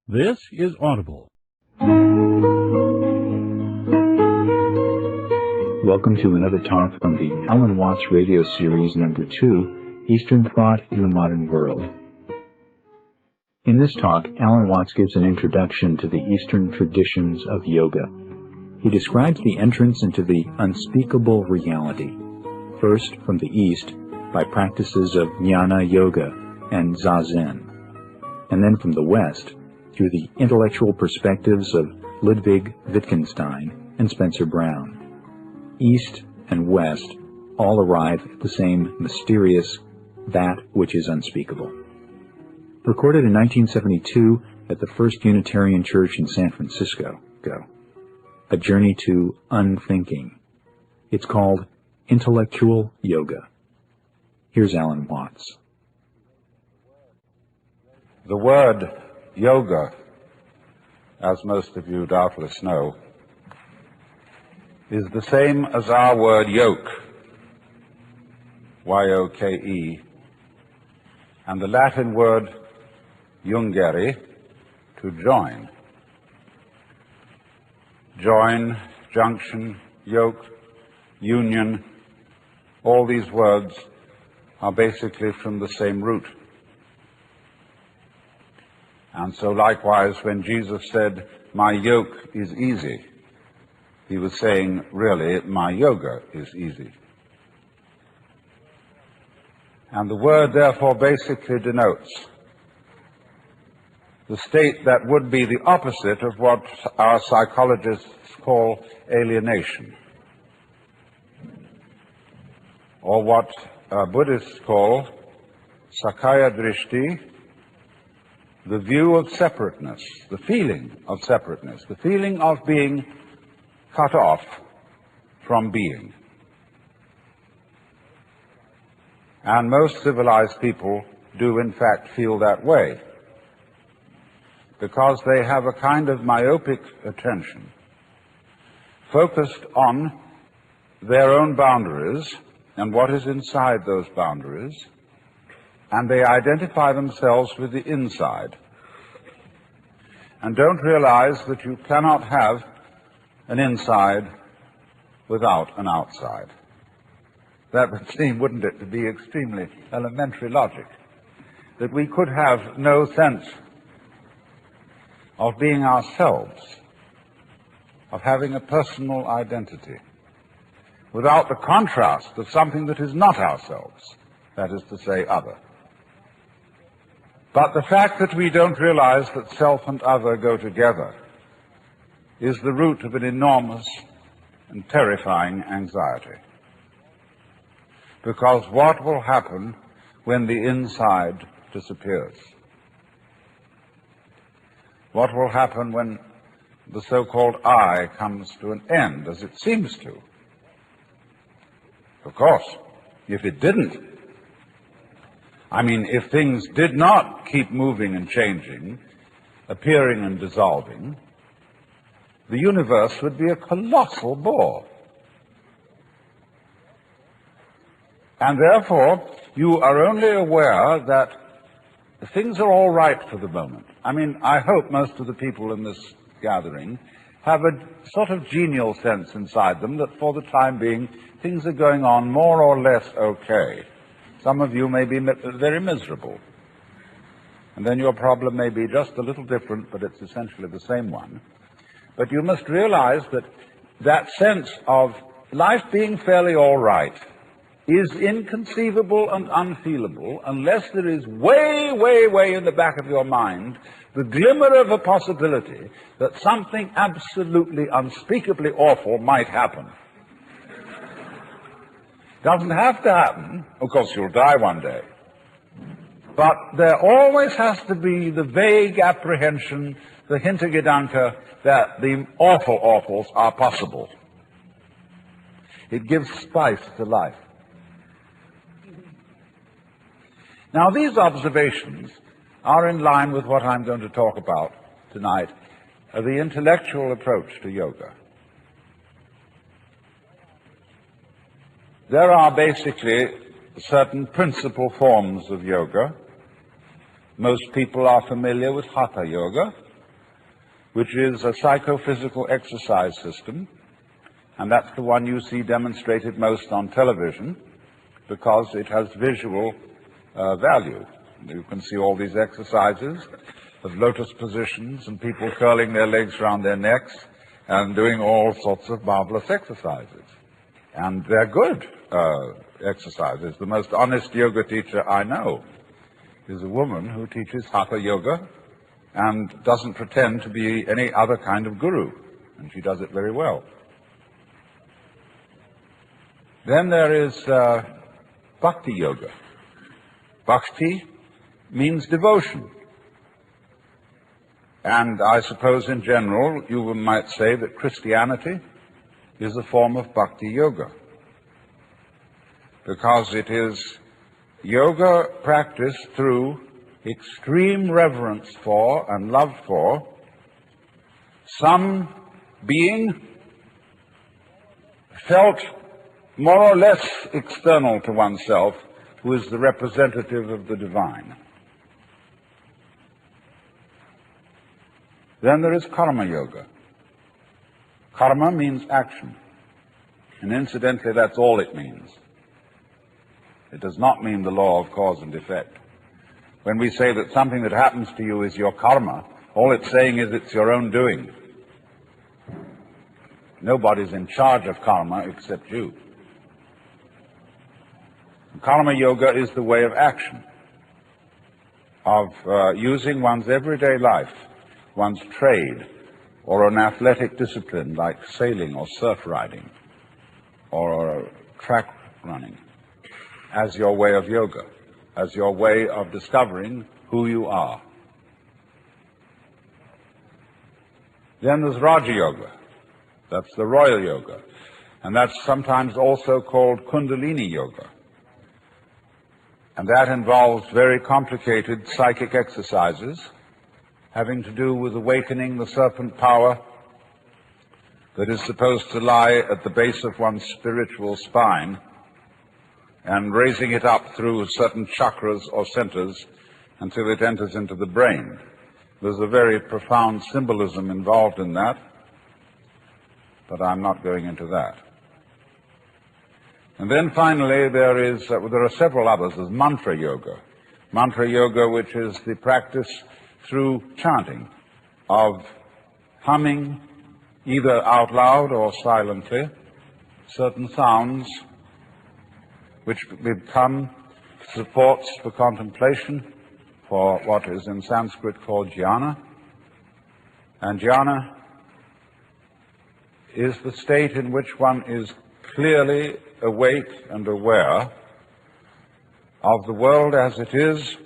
This is Audible. Welcome to another talk from the Alan Watts radio series number 2, Eastern Thought in the Modern World. In this talk, Alan Watts gives an introduction to the Eastern traditions of yoga. He describes the entrance into the unspeakable reality, first from the East by practices of jnana yoga and zazen, and then from the West through the intellectual perspectives of Ludwig Wittgenstein and Spencer Brown. East and West all arrive at the same mysterious, that which is unspeakable. Recorded in 1972 at the First Unitarian Church in San Francisco, A Journey to Unthinking. It's called Intellectual Yoga. Here's Alan Watts. The word yoga, as most of you doubtless know, is the same as our word yoke, Y-O-K-E, and the Latin word jungere, to join. Join, junction, yoke, union, all these words are basically from the same root. And so likewise, when Jesus said, "My yoke is easy," he was saying, really, my yoga is easy. And the word, therefore, basically denotes the state that would be the opposite of what our psychologists call alienation, or what Buddhists call Sakaya Drishti, the view of separateness, the feeling of separateness, the feeling of being cut off from being. And most civilized people do in fact feel that way, because they have a kind of myopic attention focused on their own boundaries and what is inside those boundaries, and they identify themselves with the inside and don't realize that you cannot have an inside without an outside. That would seem, wouldn't it, to be extremely elementary logic, that we could have no sense of being ourselves, of having a personal identity, without the contrast of something that is not ourselves, that is to say, other. But the fact that we don't realize that self and other go together is the root of an enormous and terrifying anxiety. Because what will happen when the inside disappears? What will happen when the so-called I comes to an end, as it seems to? Of course, if it didn't, if things did not keep moving and changing, appearing and dissolving, the universe would be a colossal bore. And therefore, you are only aware that things are all right for the moment. I hope most of the people in this gathering have a sort of genial sense inside them that for the time being, things are going on more or less okay. Some of you may be very miserable. And then your problem may be just a little different, but it's essentially the same one. But you must realize that that sense of life being fairly all right is inconceivable and unfeelable unless there is way, way, way in the back of your mind the glimmer of a possibility that something absolutely unspeakably awful might happen. Doesn't have to happen. Of course, you'll die one day. But there always has to be the vague apprehension, the Hintergedanke, that the awful awfuls are possible. It gives spice to life. Now, these observations are in line with what I'm going to talk about tonight, the intellectual approach to yoga. There are basically certain principal forms of yoga. Most people are familiar with Hatha yoga, which is a psychophysical exercise system, and that's the one you see demonstrated most on television because it has visual value. You can see all these exercises of lotus positions and people curling their legs around their necks and doing all sorts of marvelous exercises. And they're good exercises. The most honest yoga teacher I know is a woman who teaches hatha yoga and doesn't pretend to be any other kind of guru, and she does it very well. Then there is bhakti yoga. Bhakti means devotion. And I suppose in general you might say that Christianity is a form of bhakti yoga, because it is yoga practiced through extreme reverence for and love for some being felt more or less external to oneself, who is the representative of the divine. Then there is karma yoga. Karma means action. And incidentally, that's all it means. It does not mean the law of cause and effect. When we say that something that happens to you is your karma, all it's saying is it's your own doing. Nobody's in charge of karma except you. Karma yoga is the way of action, of using one's everyday life, one's trade, or an athletic discipline like sailing or surf riding or track running, as your way of yoga, as your way of discovering who you are. Then there's Raja Yoga. That's the royal yoga. And that's sometimes also called Kundalini Yoga. And that involves very complicated psychic exercises having to do with awakening the serpent power that is supposed to lie at the base of one's spiritual spine and raising it up through certain chakras or centers until it enters into the brain. There's a very profound symbolism involved in that, but I'm not going into that. And then finally there are several others. There's mantra yoga. Mantra yoga, which is the practice through chanting of humming, either out loud or silently, certain sounds which become supports for contemplation, for what is in Sanskrit called jhana. And jhana is the state in which one is clearly awake and aware of the world as it is,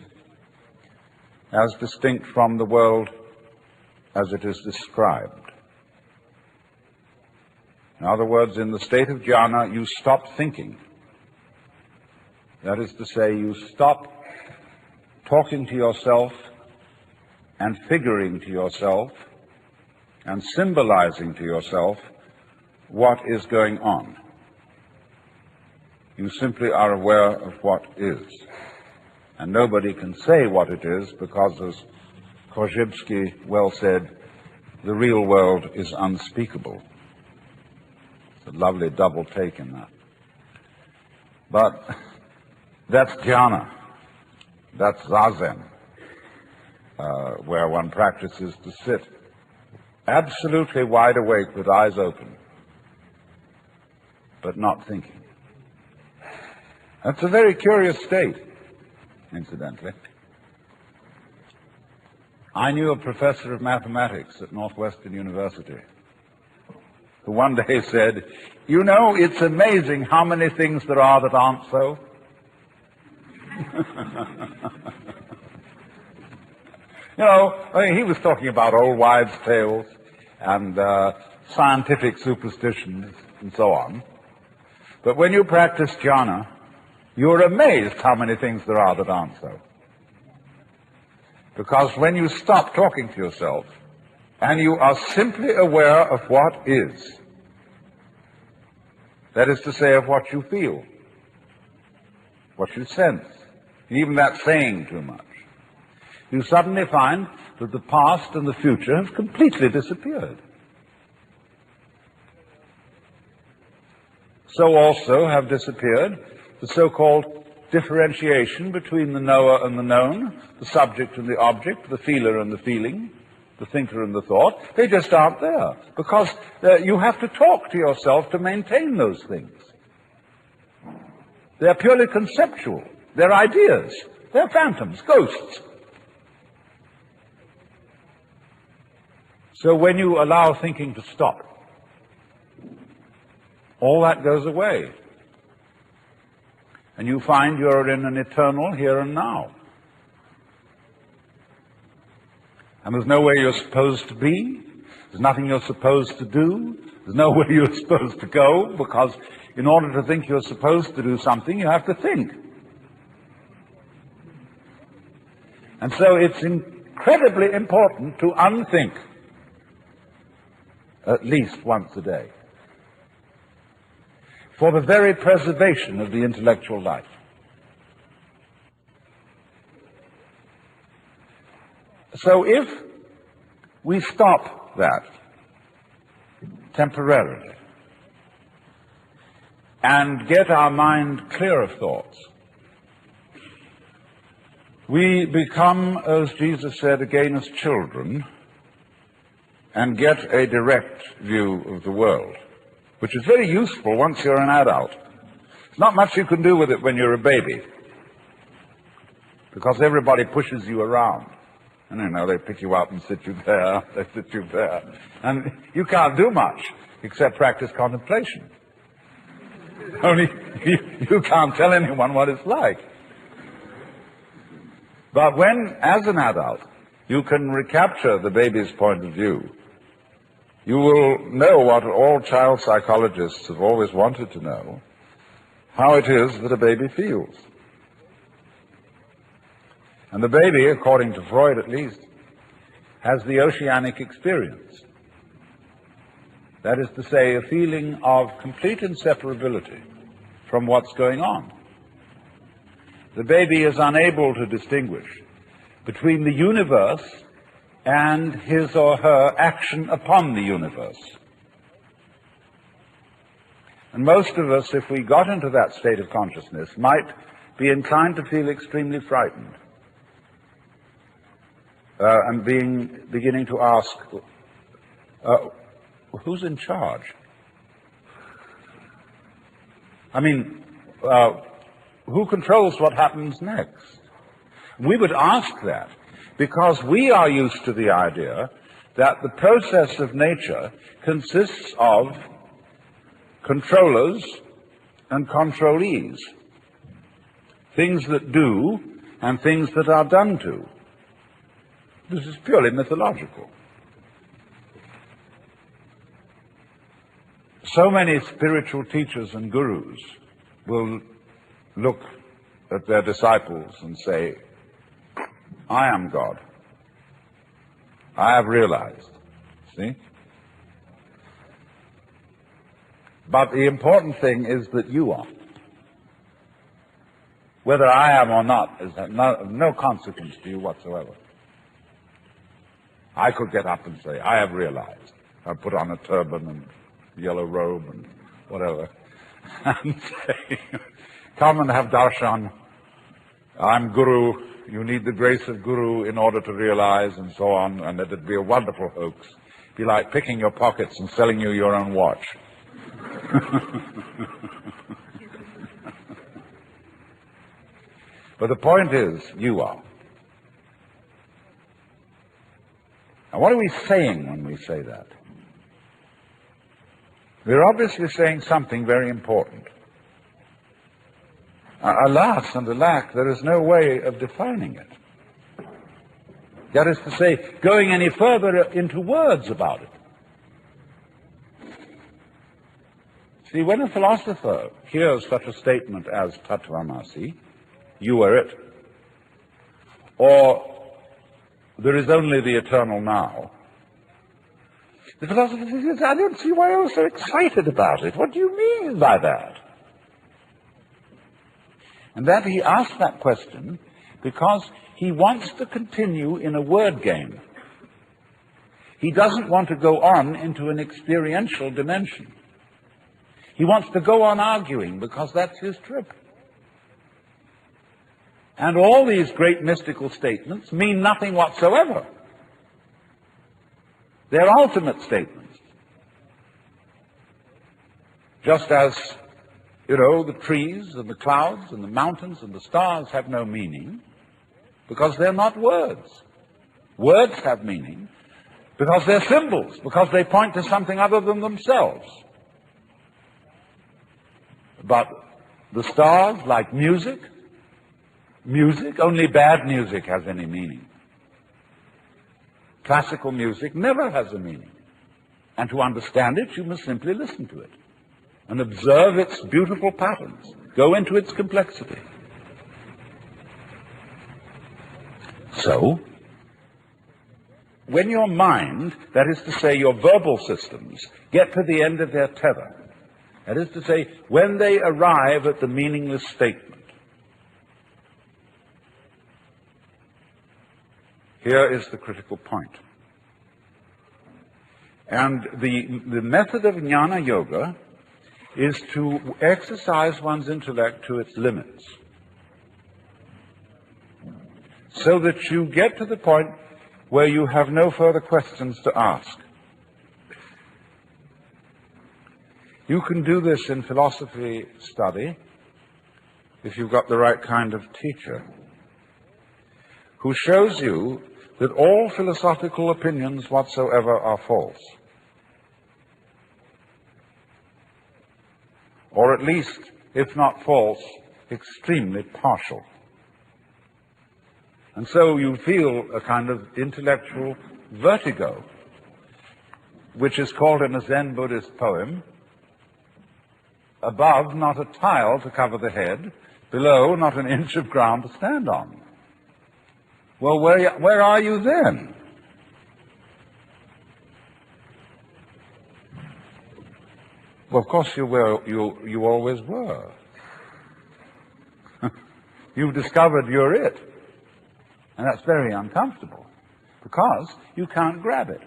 as distinct from the world as it is described. In other words, in the state of jhana, you stop thinking. That is to say, you stop talking to yourself and figuring to yourself and symbolizing to yourself what is going on. You simply are aware of what is. And nobody can say what it is because, as Korzybski well said, the real world is unspeakable. It's a lovely double take in that. But that's jhana. That's zazen, where one practices to sit absolutely wide awake with eyes open, but not thinking. That's a very curious state, incidentally. I knew a professor of mathematics at Northwestern University who one day said, "You know, it's amazing how many things there are that aren't so." You know, I mean, he was talking about old wives' tales and scientific superstitions and so on. But when you practice jhana, you're amazed how many things there are that aren't so. Because when you stop talking to yourself and you are simply aware of what is, that is to say, of what you feel, what you sense, even that saying too much, you suddenly find that the past and the future have completely disappeared. So also have disappeared the so-called differentiation between the knower and the known, the subject and the object, the feeler and the feeling, the thinker and the thought. They just aren't there, because you have to talk to yourself to maintain those things. They're purely conceptual. They're ideas. They're phantoms, ghosts. So when you allow thinking to stop, all that goes away. And you find you're in an eternal here and now. And there's nowhere you're supposed to be. There's nothing you're supposed to do. There's nowhere you're supposed to go, because in order to think you're supposed to do something, you have to think. And so it's incredibly important to unthink at least once a day, for the very preservation of the intellectual life. So if we stop that temporarily and get our mind clear of thoughts, we become, as Jesus said, again as children, and get a direct view of the world, which is very useful once you're an adult. There's not much you can do with it when you're a baby, because everybody pushes you around. And they pick you up and sit you there, they sit you there. And you can't do much except practice contemplation. Only you can't tell anyone what it's like. But when, as an adult, you can recapture the baby's point of view, you will know what all child psychologists have always wanted to know, how it is that a baby feels. And the baby, according to Freud at least, has the oceanic experience. That is to say, a feeling of complete inseparability from what's going on. The baby is unable to distinguish between the universe and his or her action upon the universe. And most of us, if we got into that state of consciousness, might be inclined to feel extremely frightened. And beginning to ask, who's in charge? I mean, who controls what happens next? We would ask that because we are used to the idea that the process of nature consists of controllers and controlees, things that do and things that are done to. This is purely mythological. So many spiritual teachers and gurus will look at their disciples and say, I am God. I have realized. See? But the important thing is that you are. Whether I am or not is of no consequence to you whatsoever. I could get up and say, I have realized. I put on a turban and yellow robe and whatever, and say, come and have darshan. I'm Guru. You need the grace of Guru in order to realize, and so on, and it'd be a wonderful hoax. It'd be like picking your pockets and selling you your own watch. But the point is, you are. Now, what are we saying when we say that? We're obviously saying something very important. Alas and alack, there is no way of defining it. That is to say, going any further into words about it. See, when a philosopher hears such a statement as tattvamasi, you are it, or there is only the eternal now, the philosopher says, I don't see why you're so excited about it. What do you mean by that? And that he asked that question because he wants to continue in a word game. He doesn't want to go on into an experiential dimension. He wants to go on arguing because that's his trip. And all these great mystical statements mean nothing whatsoever. They're ultimate statements. Just as, the trees and the clouds and the mountains and the stars have no meaning because they're not words. Words have meaning because they're symbols, because they point to something other than themselves. But the stars, like music, only bad music has any meaning. Classical music never has a meaning. And to understand it, you must simply listen to it and observe its beautiful patterns, go into its complexity. So, when your mind, that is to say your verbal systems, get to the end of their tether, that is to say, when they arrive at the meaningless statement, here is the critical point. And the method of jnana yoga is to exercise one's intellect to its limits, so that you get to the point where you have no further questions to ask. You can do this in philosophy study if you've got the right kind of teacher who shows you that all philosophical opinions whatsoever are false, or at least, if not false, extremely partial. And so you feel a kind of intellectual vertigo, which is called in a Zen Buddhist poem, above not a tile to cover the head, below not an inch of ground to stand on. Well, where are you then? Well, of course you always were. You've discovered you're it. And that's very uncomfortable, because you can't grab it.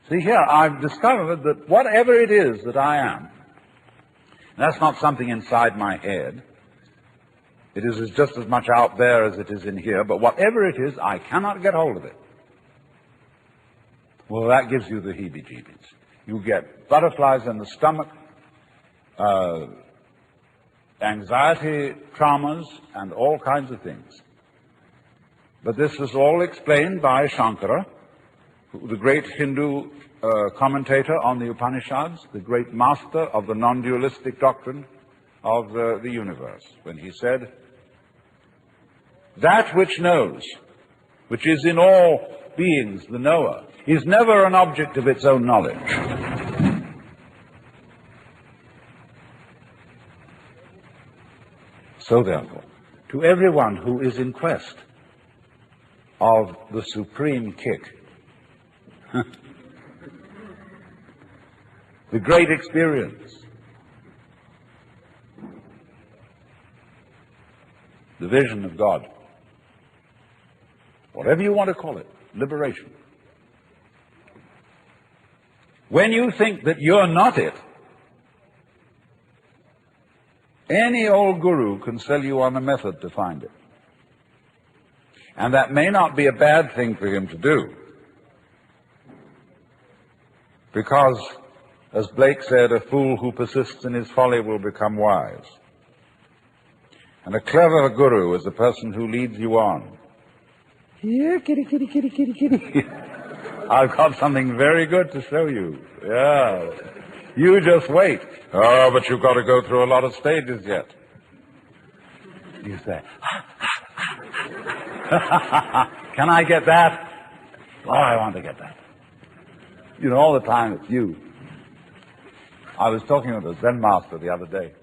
See here, I've discovered that whatever it is that I am, that's not something inside my head. It is just as much out there as it is in here, but whatever it is, I cannot get hold of it. Well, that gives you the heebie-jeebies. You get butterflies in the stomach, anxiety, traumas, and all kinds of things. But this is all explained by Shankara, the great Hindu commentator on the Upanishads, the great master of the non-dualistic doctrine of the universe, when he said, "That which knows, which is in all beings, the knower, is never an object of its own knowledge." So therefore, to everyone who is in quest of the supreme kick, the great experience, the vision of God, whatever you want to call it, liberation. When you think that you're not it, any old guru can sell you on a method to find it. And that may not be a bad thing for him to do, because, as Blake said, a fool who persists in his folly will become wise. And a clever guru is a person who leads you on. Here, kitty, kitty, kitty, kitty, kitty. I've got something very good to show you. Yeah. You just wait. Oh, but you've got to go through a lot of stages yet. You say, can I get that? Oh, I want to get that. You know, all the time it's you. I was talking with a Zen master the other day,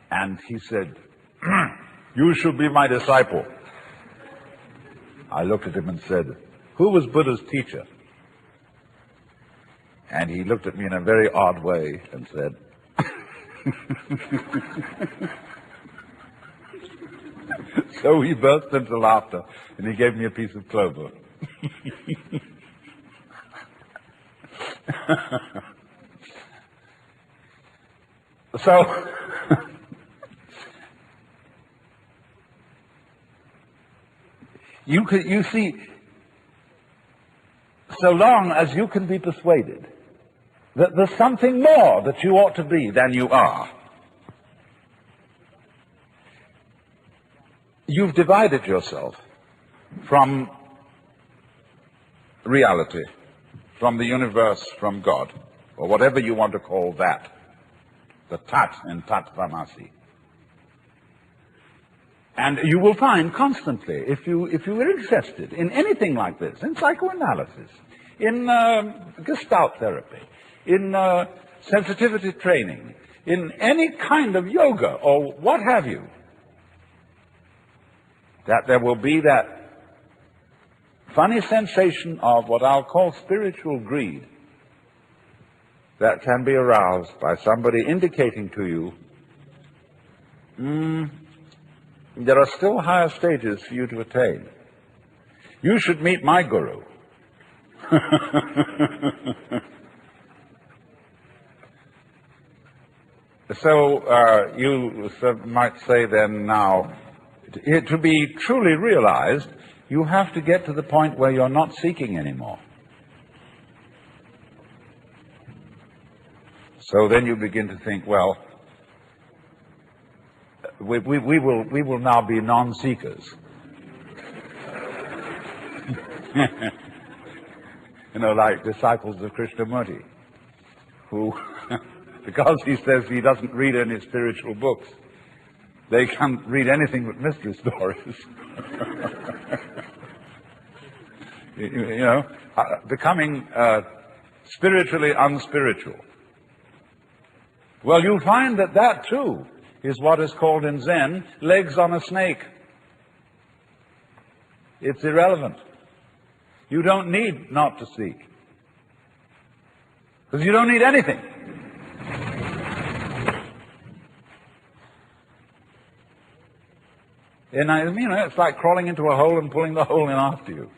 and he said, "You should be my disciple." I looked at him and said, "Who was Buddha's teacher?" And he looked at me in a very odd way and said, So he burst into laughter, and he gave me a piece of clover. So, you see, so long as you can be persuaded that there's something more that you ought to be than you are, you've divided yourself from reality, from the universe, from God, or whatever you want to call that, the tat in tat brahmasi. And you will find constantly, if you are interested in anything like this, in psychoanalysis, in Gestalt therapy, in sensitivity training, in any kind of yoga or what have you, that there will be that funny sensation of what I'll call spiritual greed that can be aroused by somebody indicating to you, there are still higher stages for you to attain. You should meet my guru. So you might say then now, to be truly realized, you have to get to the point where you're not seeking anymore. So then you begin to think, well, we will now be non-seekers. You know, like disciples of Krishnamurti, who, because he says he doesn't read any spiritual books, they can't read anything but mystery stories. You know, becoming spiritually unspiritual. Well, you'll find that that too is what is called in Zen legs on a snake. It's irrelevant. You don't need not to seek, because you don't need anything. And you know, it's like crawling into a hole and pulling the hole in after you.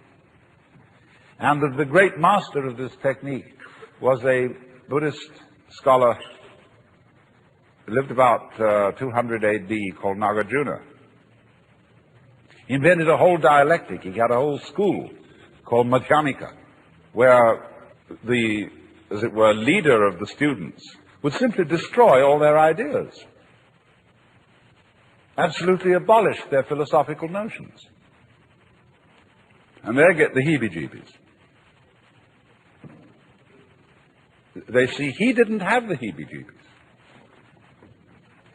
And the great master of this technique was a Buddhist scholar who lived about 200 AD called Nagarjuna. He invented a whole dialectic. He had a whole school called Madhyamika, where the, as it were, leader of the students would simply destroy all their ideas, absolutely abolish their philosophical notions. And they get the heebie-jeebies. They see he didn't have the heebie-jeebies.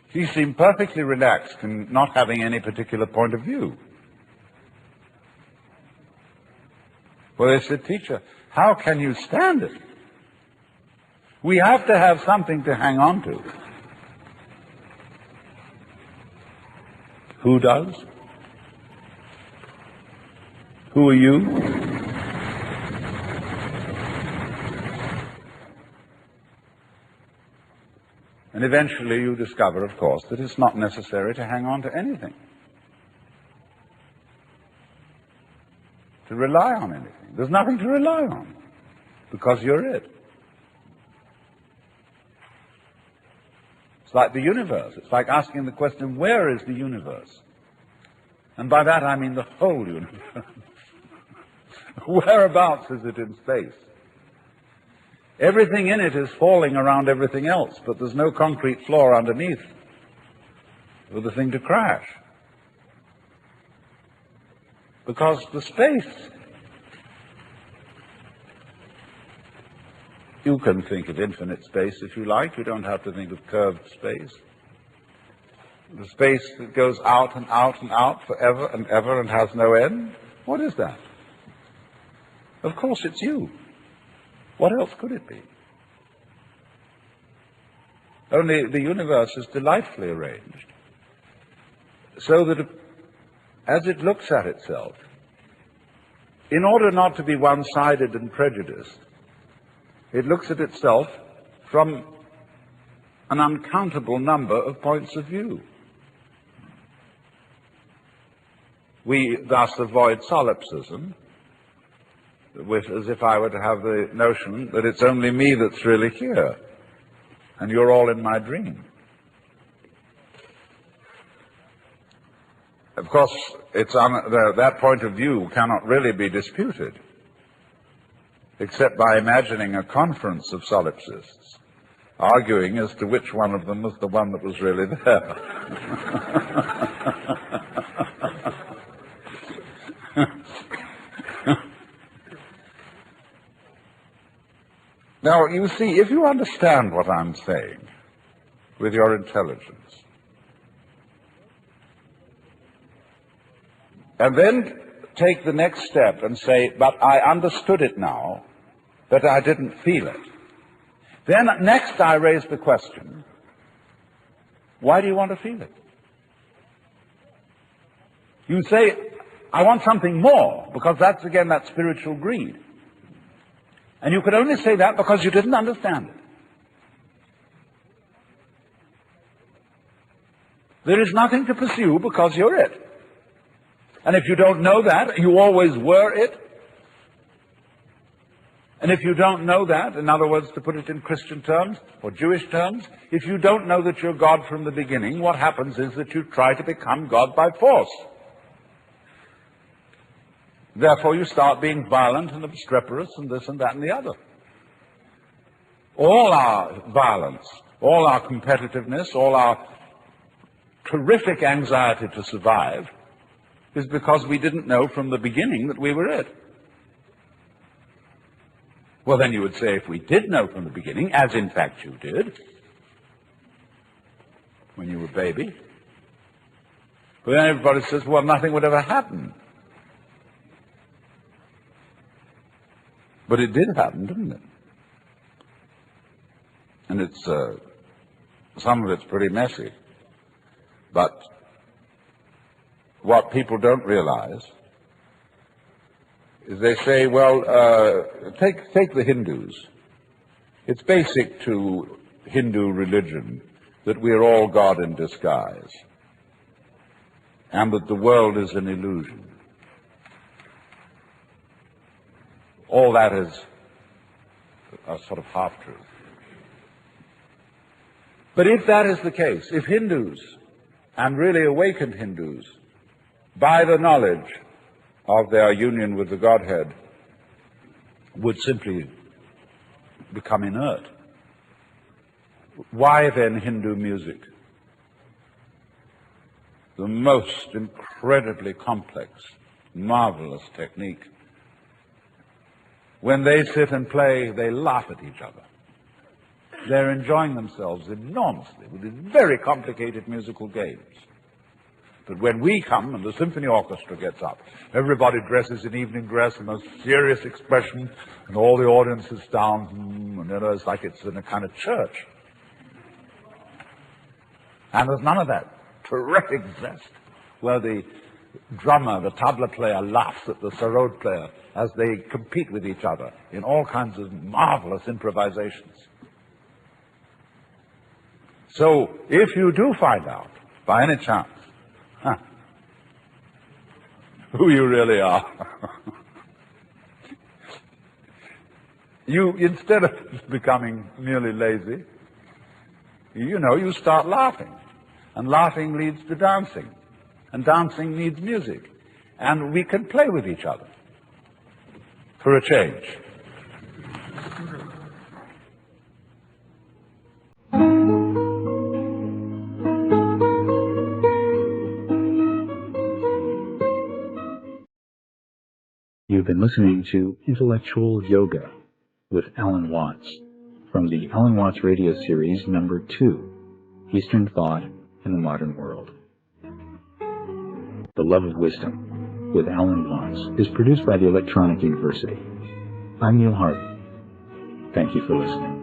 He seemed perfectly relaxed in not having any particular point of view. Well, they said, teacher, how can you stand it? We have to have something to hang on to. Who does? Who are you? And eventually you discover, of course, that it's not necessary to hang on to anything, to rely on anything. There's nothing to rely on, because you're it. It's like the universe. It's like asking the question, where is the universe? And by that I mean the whole universe. Whereabouts is it in space? Everything in it is falling around everything else, but there's no concrete floor underneath for the thing to crash. Because the space, you can think of infinite space if you like. You don't have to think of curved space. The space that goes out and out and out forever and ever and has no end. What is that? Of course it's you. What else could it be? Only the universe is delightfully arranged so that as it looks at itself, in order not to be one-sided and prejudiced, it looks at itself from an uncountable number of points of view. We thus avoid solipsism, as if I were to have the notion that it's only me that's really here, and you're all in my dream. Of course, that point of view cannot really be disputed, except by imagining a conference of solipsists, arguing as to which one of them was the one that was really there. Now, you see, if you understand what I'm saying with your intelligence, and then take the next step and say, but I understood it now, but I didn't feel it. Then next I raise the question, why do you want to feel it? You say, I want something more, because that's, again, that spiritual greed. And you could only say that because you didn't understand it. There is nothing to pursue because you're it. And if you don't know that, you always were it. And if you don't know that, in other words, to put it in Christian terms or Jewish terms, if you don't know that you're God from the beginning, what happens is that you try to become God by force. Therefore, you start being violent and obstreperous and this and that and the other. All our violence, all our competitiveness, all our terrific anxiety to survive is because we didn't know from the beginning that we were it. Well, then you would say, if we did know from the beginning, as in fact you did, when you were a baby, but then everybody says, well, nothing would ever happen. But it did happen, didn't it? And it's, some of it's pretty messy. But what people don't realize is they say, well, take the Hindus. It's basic to Hindu religion that we are all God in disguise, and that the world is an illusion. All that is a sort of half-truth. But if that is the case, if Hindus, and really awakened Hindus, by the knowledge of their union with the Godhead, would simply become inert, why then Hindu music? The most incredibly complex, marvelous technique. When they sit and play, they laugh at each other. They're enjoying themselves enormously with these very complicated musical games. But when we come and the symphony orchestra gets up, everybody dresses in evening dress, the most serious expression, and all the audience is down, and you know, it's like it's in a kind of church. And there's none of that terrific zest where the drummer, the tabla player, laughs at the sarod player as they compete with each other in all kinds of marvelous improvisations. So, if you do find out, by any chance, who you really are, you, instead of becoming merely lazy, you start laughing. And laughing leads to dancing. And dancing needs music. And we can play with each other for a change. You've been listening to Intellectual Yoga with Alan Watts from the Alan Watts Radio Series number 2, Eastern Thought in the Modern World. The Love of Wisdom with Alan Watts is produced by the Electronic University. I'm Neil Harvey. Thank you for listening.